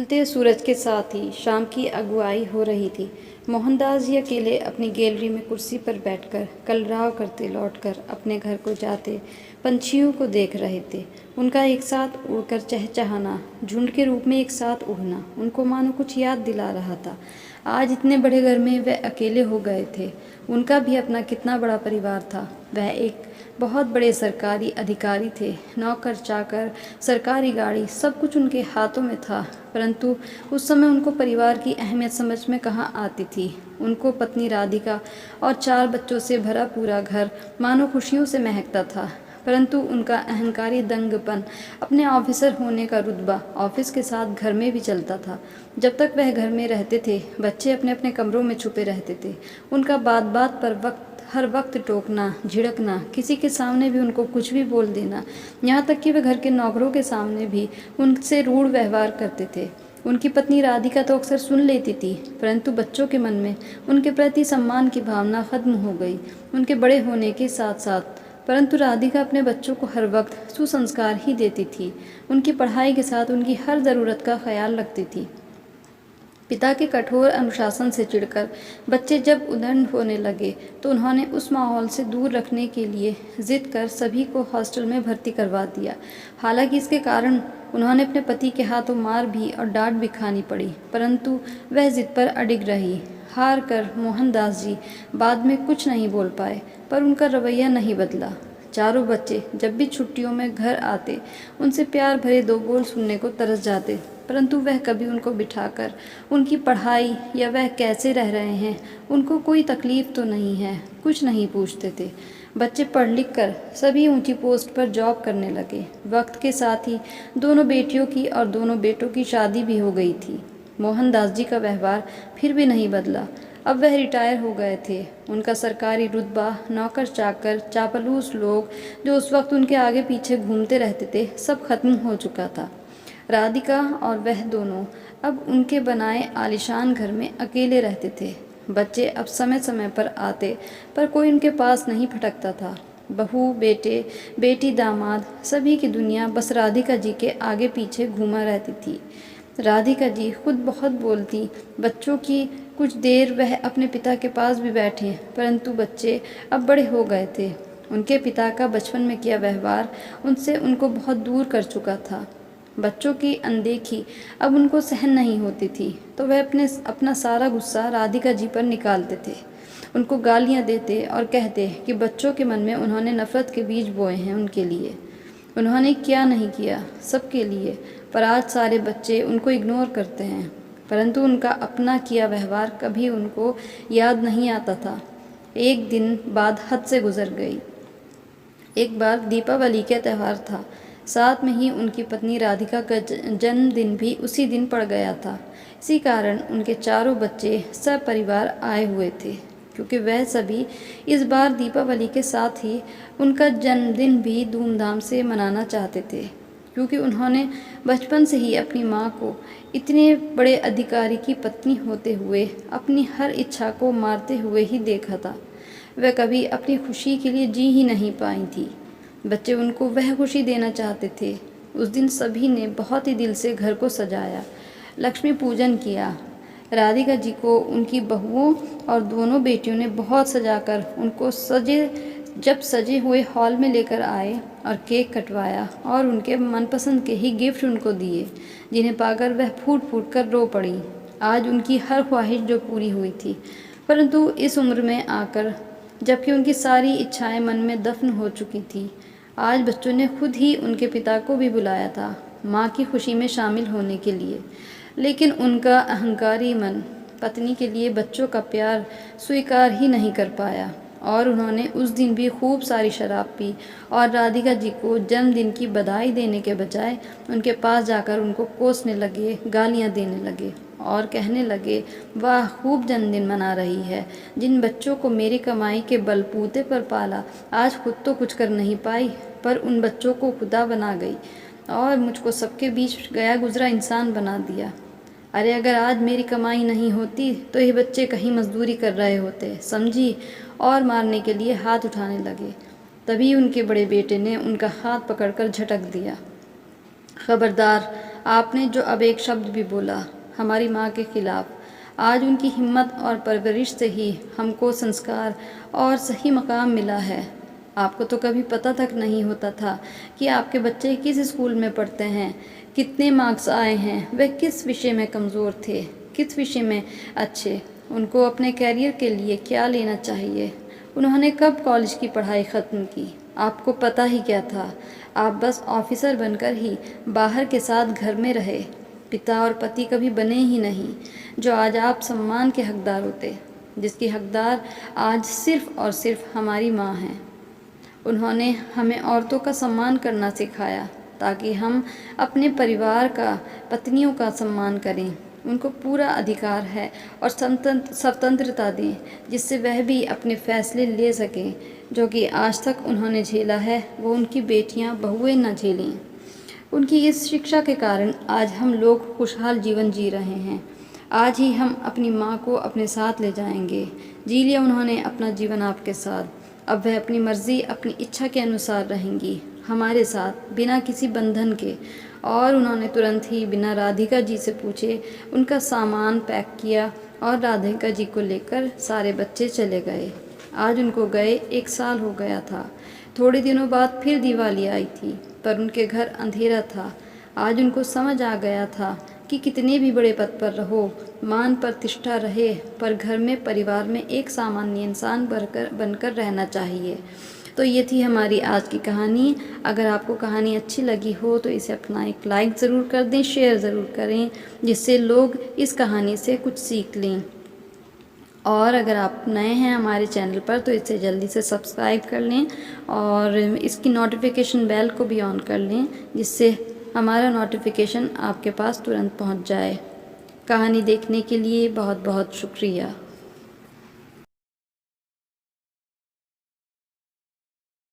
ढलते सूरज के साथ ही शाम की अगुवाई हो रही थी। मोहनदास जी अकेले अपनी गैलरी में कुर्सी पर बैठकर कलरव करते लौटकर अपने घर को जाते पंछियों को देख रहे थे। उनका एक साथ उड़कर चहचहाना, झुंड के रूप में एक साथ उड़ना उनको मानो कुछ याद दिला रहा था। आज इतने बड़े घर में वह अकेले हो गए थे। उनका भी अपना कितना बड़ा परिवार था। वह एक बहुत बड़े सरकारी अधिकारी थे। नौकर चाकर, सरकारी गाड़ी, सब कुछ उनके हाथों में था। परंतु उस समय उनको परिवार की अहमियत समझ में कहाँ आती थी। उनको पत्नी राधिका और 4 बच्चों से भरा पूरा घर मानो खुशियों से महकता था। परंतु उनका अहंकारी दंगपन, अपने ऑफिसर होने का रुतबा ऑफिस के साथ घर में भी चलता था। जब तक वह घर में रहते थे, बच्चे अपने अपने कमरों में छुपे रहते थे। उनका बात बात पर हर वक्त टोकना, झिड़कना, किसी के सामने भी उनको कुछ भी बोल देना, यहाँ तक कि वे घर के नौकरों के सामने भी उनसे रूढ़ व्यवहार करते थे। उनकी पत्नी राधिका तो अक्सर सुन लेती थी, परंतु बच्चों के मन में उनके प्रति सम्मान की भावना खत्म हो गई उनके बड़े होने के साथ साथ। परंतु राधिका अपने बच्चों को हर वक्त सुसंस्कार ही देती थी। उनकी पढ़ाई के साथ उनकी हर ज़रूरत का ख्याल रखती थी। पिता के कठोर अनुशासन से चिढ़कर बच्चे जब उद्दंड होने लगे तो उन्होंने उस माहौल से दूर रखने के लिए जिद कर सभी को हॉस्टल में भर्ती करवा दिया। हालांकि इसके कारण उन्होंने अपने पति के हाथों मार भी और डांट भी खानी पड़ी, परंतु वह जिद पर अडिग रही। हार कर मोहनदास जी बाद में कुछ नहीं बोल पाए, पर उनका रवैया नहीं बदला। चारों बच्चे जब भी छुट्टियों में घर आते उनसे प्यार भरे 2 बोल सुनने को तरस जाते, परंतु वह कभी उनको बिठाकर उनकी पढ़ाई या वह कैसे रह रहे हैं, उनको कोई तकलीफ़ तो नहीं है, कुछ नहीं पूछते थे। बच्चे पढ़ लिख कर सभी ऊंची पोस्ट पर जॉब करने लगे। वक्त के साथ ही दोनों बेटियों की और दोनों बेटों की शादी भी हो गई थी। मोहनदास जी का व्यवहार फिर भी नहीं बदला। अब वह रिटायर हो गए थे। उनका सरकारी रुतबा, नौकर चाकर, चापलूस लोग जो उस वक्त उनके आगे पीछे घूमते रहते थे, सब खत्म हो चुका था। राधिका और वह दोनों अब उनके बनाए आलीशान घर में अकेले रहते थे। बच्चे अब समय समय पर आते, पर कोई उनके पास नहीं फटकता था। बहू, बेटे, बेटी, दामाद, सभी की दुनिया बस राधिका जी के आगे पीछे घूमा रहती थी। राधिका जी खुद बहुत बोलती। बच्चों की कुछ देर वह अपने पिता के पास भी बैठे, परंतु बच्चे अब बड़े हो गए थे। उनके पिता का बचपन में किया व्यवहार उनसे उनको बहुत दूर कर चुका था। बच्चों की अनदेखी अब उनको सहन नहीं होती थी, तो वह अपना सारा गुस्सा राधिका जी पर निकालते थे। उनको गालियाँ देते और कहते कि बच्चों के मन में उन्होंने नफ़रत के बीज बोए हैं उनके लिए। उन्होंने क्या नहीं किया सबके लिए, पर आज सारे बच्चे उनको इग्नोर करते हैं। परंतु उनका अपना किया व्यवहार कभी उनको याद नहीं आता था। एक दिन बाद हद से गुजर गई। एक बार दीपावली का त्यौहार था। साथ में ही उनकी पत्नी राधिका का जन्मदिन भी उसी दिन पड़ गया था। इसी कारण उनके चारों बच्चे सपरिवार आए हुए थे, क्योंकि वह सभी इस बार दीपावली के साथ ही उनका जन्मदिन भी धूमधाम से मनाना चाहते थे, क्योंकि उन्होंने बचपन से ही अपनी माँ को इतने बड़े अधिकारी की पत्नी होते हुए अपनी हर इच्छा को मारते हुए ही देखा था। वह कभी अपनी खुशी के लिए जी ही नहीं पाई थी। बच्चे उनको वह खुशी देना चाहते थे। उस दिन सभी ने बहुत ही दिल से घर को सजाया, लक्ष्मी पूजन किया। राधिका जी को उनकी बहुओं और दोनों बेटियों ने बहुत सजाकर उनको जब सजे हुए हॉल में लेकर आए और केक कटवाया और उनके मनपसंद के ही गिफ्ट उनको दिए, जिन्हें पाकर वह फूट फूट कर रो पड़ी। आज उनकी हर ख्वाहिश जो पूरी हुई थी, परंतु इस उम्र में आकर जबकि उनकी सारी इच्छाएं मन में दफन हो चुकी थी, आज बच्चों ने खुद ही उनके पिता को भी बुलाया था माँ की खुशी में शामिल होने के लिए। लेकिन उनका अहंकारी मन पत्नी के लिए बच्चों का प्यार स्वीकार ही नहीं कर पाया और उन्होंने उस दिन भी खूब सारी शराब पी और राधिका जी को जन्मदिन की बधाई देने के बजाय उनके पास जाकर उनको कोसने लगे, गालियाँ देने लगे और कहने लगे, वाह खूब जन्मदिन मना रही है। जिन बच्चों को मेरी कमाई के बलबूते पर पाला, आज खुद तो कुछ कर नहीं पाई, पर उन बच्चों को खुदा बना गई और मुझको सबके बीच गया गुजरा इंसान बना दिया। अरे अगर आज मेरी कमाई नहीं होती तो ये बच्चे कहीं मजदूरी कर रहे होते, समझी, और मारने के लिए हाथ उठाने लगे। तभी उनके बड़े बेटे ने उनका हाथ पकड़कर झटक दिया। खबरदार, आपने जो अब एक शब्द भी बोला हमारी माँ के खिलाफ, आज उनकी हिम्मत और परवरिश से ही हमको संस्कार और सही मकाम मिला है। आपको तो कभी पता तक नहीं होता था कि आपके बच्चे किस स्कूल में पढ़ते हैं, कितने मार्क्स आए हैं, वे किस विषय में कमज़ोर थे, किस विषय में अच्छे, उनको अपने कैरियर के लिए क्या लेना चाहिए, उन्होंने कब कॉलेज की पढ़ाई ख़त्म की। आपको पता ही क्या था, आप बस ऑफिसर बनकर ही बाहर के साथ घर में रहे, पिता और पति कभी बने ही नहीं, जो आज आप सम्मान के हकदार होते, जिसकी हकदार आज सिर्फ़ और सिर्फ हमारी माँ हैं। उन्होंने हमें औरतों का सम्मान करना सिखाया ताकि हम अपने परिवार का, पत्नियों का सम्मान करें। उनको पूरा अधिकार है और स्वतंत्रता दें, जिससे वह भी अपने फैसले ले सकें। जो कि आज तक उन्होंने झेला है वो उनकी बेटियां, बहुएं न झेलें। उनकी इस शिक्षा के कारण आज हम लोग खुशहाल जीवन जी रहे हैं। आज ही हम अपनी माँ को अपने साथ ले जाएंगे। जी लिया उन्होंने अपना जीवन आपके साथ, अब वह अपनी मर्ज़ी, अपनी इच्छा के अनुसार रहेंगी हमारे साथ, बिना किसी बंधन के। और उन्होंने तुरंत ही बिना राधिका जी से पूछे उनका सामान पैक किया और राधिका जी को लेकर सारे बच्चे चले गए। आज उनको गए 1 साल हो गया था। थोड़े दिनों बाद फिर दिवाली आई थी, पर उनके घर अंधेरा था। आज उनको समझ आ गया था कि कितने भी बड़े पद पर रहो, मान प्रतिष्ठा रहे, पर घर में, परिवार में एक सामान्य इंसान बनकर रहना चाहिए। तो ये थी हमारी आज की कहानी। अगर आपको कहानी अच्छी लगी हो तो इसे अपना एक लाइक ज़रूर कर दें, शेयर ज़रूर करें, जिससे लोग इस कहानी से कुछ सीख लें। और अगर आप नए हैं हमारे चैनल पर तो इसे जल्दी से सब्सक्राइब कर लें और इसकी नोटिफिकेशन बेल को भी ऑन कर लें, जिससे हमारा नोटिफिकेशन आपके पास तुरंत पहुंच जाए। कहानी देखने के लिए बहुत बहुत शुक्रिया।